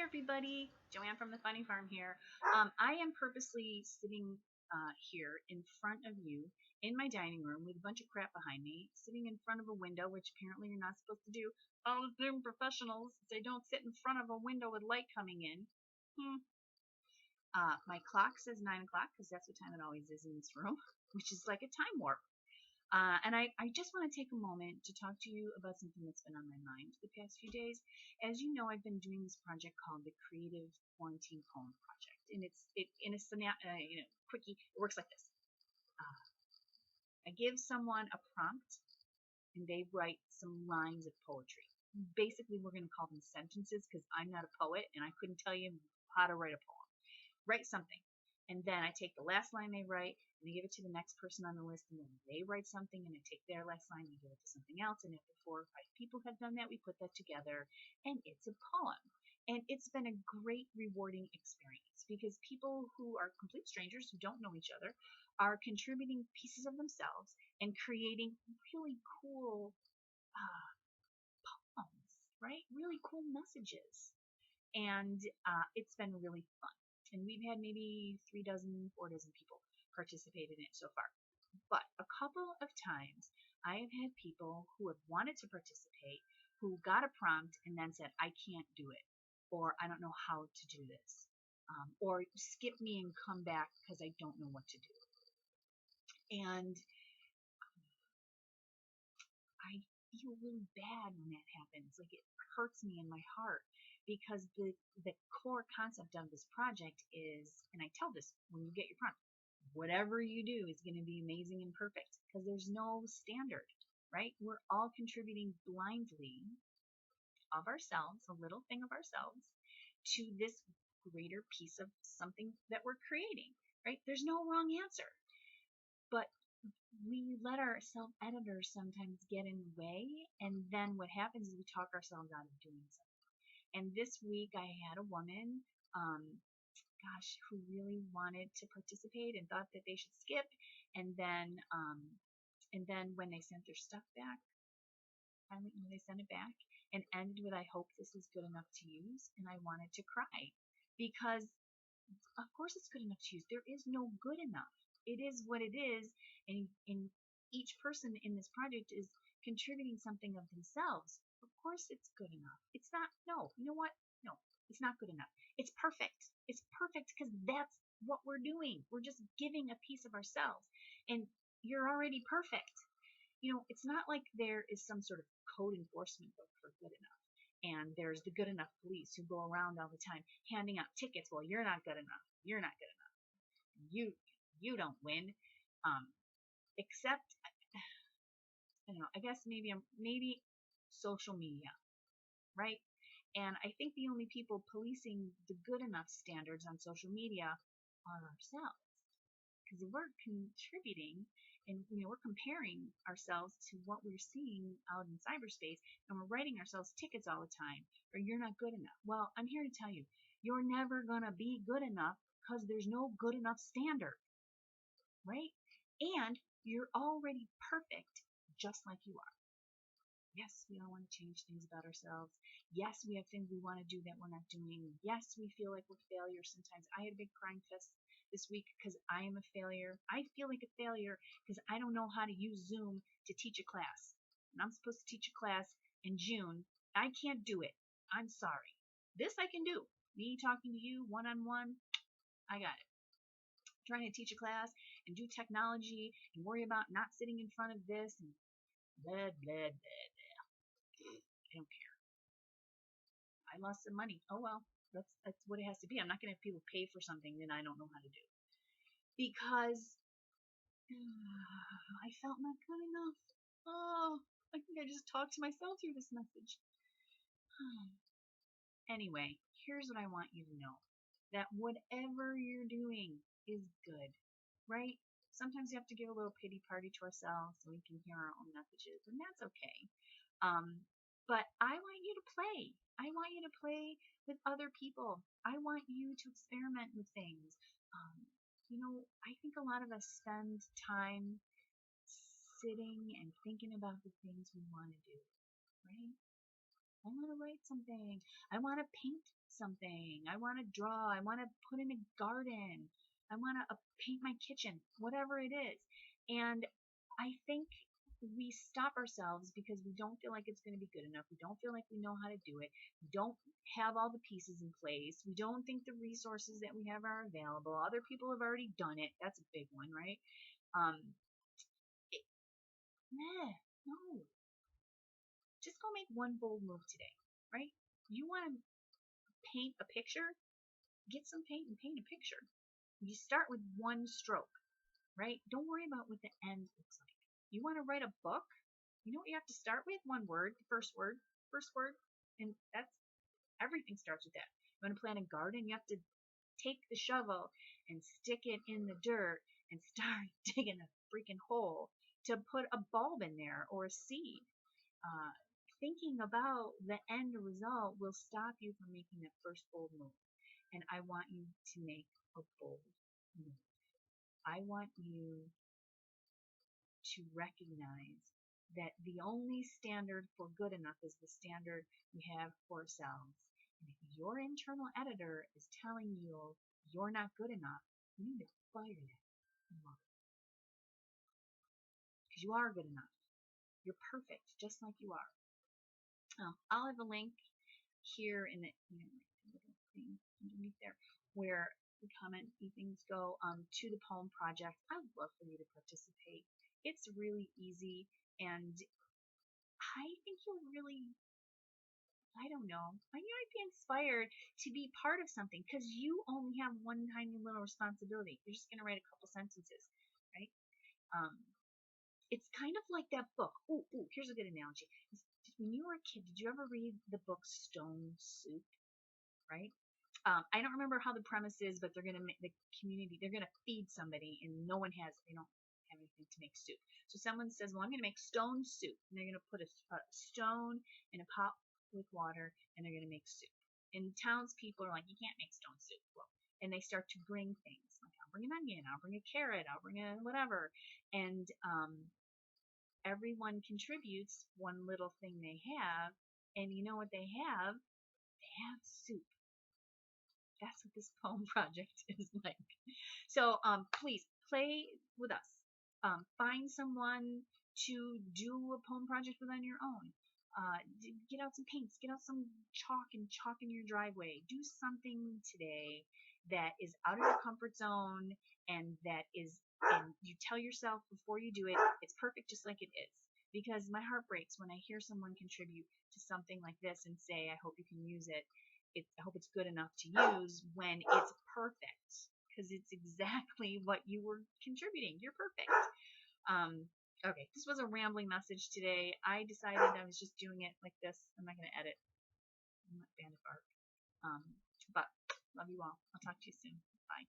everybody. Joanne from the Funny Farm here. I am purposely sitting here in front of you in my dining room with a bunch of crap behind me, sitting in front of a window, which apparently you're not supposed to do. All the Zoom professionals say don't sit in front of a window with light coming in. My clock says 9 o'clock because that's what time it always is in this room, which is like a time warp. And I just want to take a moment to talk to you about something that's been on my mind the past few days. As you know, I've been doing this project called the Creative Quarantine Poem Project, and quickie. It works like this: I give someone a prompt, and they write some lines of poetry. Basically, we're going to call them sentences because I'm not a poet and I couldn't tell you how to write a poem. Write something. And then I take the last line they write and I give it to the next person on the list, and then they write something and I take their last line and give it to something else. And after 4 or 5 people have done that, we put that together and it's a poem. And it's been a great, rewarding experience because people who are complete strangers who don't know each other are contributing pieces of themselves and creating really cool poems, right? Really cool messages. And it's been really fun. And we've had maybe 3 dozen, 4 dozen people participate in it so far. But a couple of times I have had people who have wanted to participate who got a prompt and then said, I can't do it, or I don't know how to do this, or skip me and come back because I don't know what to do. And I feel really bad when that happens. Like, it hurts me in my heart because the core concept of this project is, and I tell this when you get your prompt, whatever you do is going to be amazing and perfect because there's no standard, right? We're all contributing blindly of ourselves, a little thing of ourselves, to this greater piece of something that we're creating, right? There's no wrong answer. But we let our self-editors sometimes get in the way, and then what happens is we talk ourselves out of doing something. And this week I had a woman, who really wanted to participate and thought that they should skip, and then when they sent their stuff back, finally when they sent it back, and ended with, I hope this is good enough to use, and I wanted to cry because of course it's good enough to use. There is no good enough. It is what it is, and each person in this project is contributing something of themselves. Of course it's good enough. It's not, no, you know what? No, it's not good enough. It's perfect. It's perfect because that's what we're doing. We're just giving a piece of ourselves, and you're already perfect. You know, it's not like there is some sort of code enforcement book for good enough. And there's the good enough police who go around all the time handing out tickets. Well, you're not good enough. You're not good enough. You don't win. Except, I don't know, I guess maybe social media, right? And I think the only people policing the good enough standards on social media are ourselves. Because we're contributing and we're comparing ourselves to what we're seeing out in cyberspace, and we're writing ourselves tickets all the time, or you're not good enough. Well, I'm here to tell you, you're never going to be good enough because there's no good enough standard, right? And you're already perfect just like you are. Yes, we all want to change things about ourselves. Yes, we have things we want to do that we're not doing. Yes, we feel like we're failures sometimes. I had a big crying fest this week because I am a failure. I feel like a failure because I don't know how to use Zoom to teach a class. And I'm supposed to teach a class in June. I can't do it. I'm sorry. This I can do. Me talking to you one-on-one, I got it. Trying to teach a class and do technology and worry about not sitting in front of this and blah, blah, blah, blah. I don't care. I lost some money. Oh well, that's what it has to be. I'm not going to have people pay for something that I don't know how to do because I felt not good enough. Oh, I think I just talked to myself through this message. Anyway, here's what I want you to know. That whatever you're doing is good, right? Sometimes you have to give a little pity party to ourselves so we can hear our own messages, and that's okay. But I want you to play. I want you to play with other people. I want you to experiment with things. I think a lot of us spend time sitting and thinking about the things we want to do, right? I want to write something. I want to paint something. I want to draw. I want to put in a garden. I want to paint my kitchen, whatever it is. And I think we stop ourselves because we don't feel like it's going to be good enough. We don't feel like we know how to do it. We don't have all the pieces in place. We don't think the resources that we have are available. Other people have already done it. That's a big one, right? Um, it, nah, no. Just go make one bold move today, right? You want to paint a picture? Get some paint and paint a picture. You start with one stroke, right? Don't worry about what the end looks like. You want to write a book? You know what you have to start with? One word, first word, and that's everything starts with that. You want to plant a garden? You have to take the shovel and stick it in the dirt and start digging a freaking hole to put a bulb in there or a seed. Uh, Thinking about the end result will stop you from making that first bold move. And I want you to make a bold move. I want you to recognize that the only standard for good enough is the standard we have for ourselves. And if your internal editor is telling you you're not good enough, you need to fire that. Because you are good enough. You're perfect, just like you are. I'll have a link here in the little thing underneath there where the comment things go to the poem project. I would love for you to participate. It's really easy, and I think you'll really, I don't know, you might be inspired to be part of something because you only have one tiny little responsibility. You're just going to write a couple sentences, right? Um, it's kind of like that book. Here's a good analogy. When you were a kid, did you ever read the book Stone Soup? Right? I don't remember how the premise is, but they're gonna make the community. They're gonna feed somebody, and no one has. They don't have anything to make soup. So someone says, "Well, I'm gonna make stone soup," and they're gonna put a stone in a pot with water, and they're gonna make soup. And townspeople are like, "You can't make stone soup." Well, and they start to bring things like, "I'll bring an onion, I'll bring a carrot, I'll bring a whatever," and everyone contributes one little thing they have, and you know what they have? They have soup. That's what this poem project is like. So please play with us. Find someone to do a poem project with on your own. Get out some paints, get out some chalk and chalk in your driveway. Do something today that is out of your comfort zone and and you tell yourself before you do it, it's perfect just like it is. Because my heart breaks when I hear someone contribute to something like this and say, I hope you can use it. I hope it's good enough to use when it's perfect. Because it's exactly what you were contributing. You're perfect. Okay, this was a rambling message today. I decided I was just doing it like this. I'm not going to edit. I'm not band of art. But love you all. I'll talk to you soon. Bye.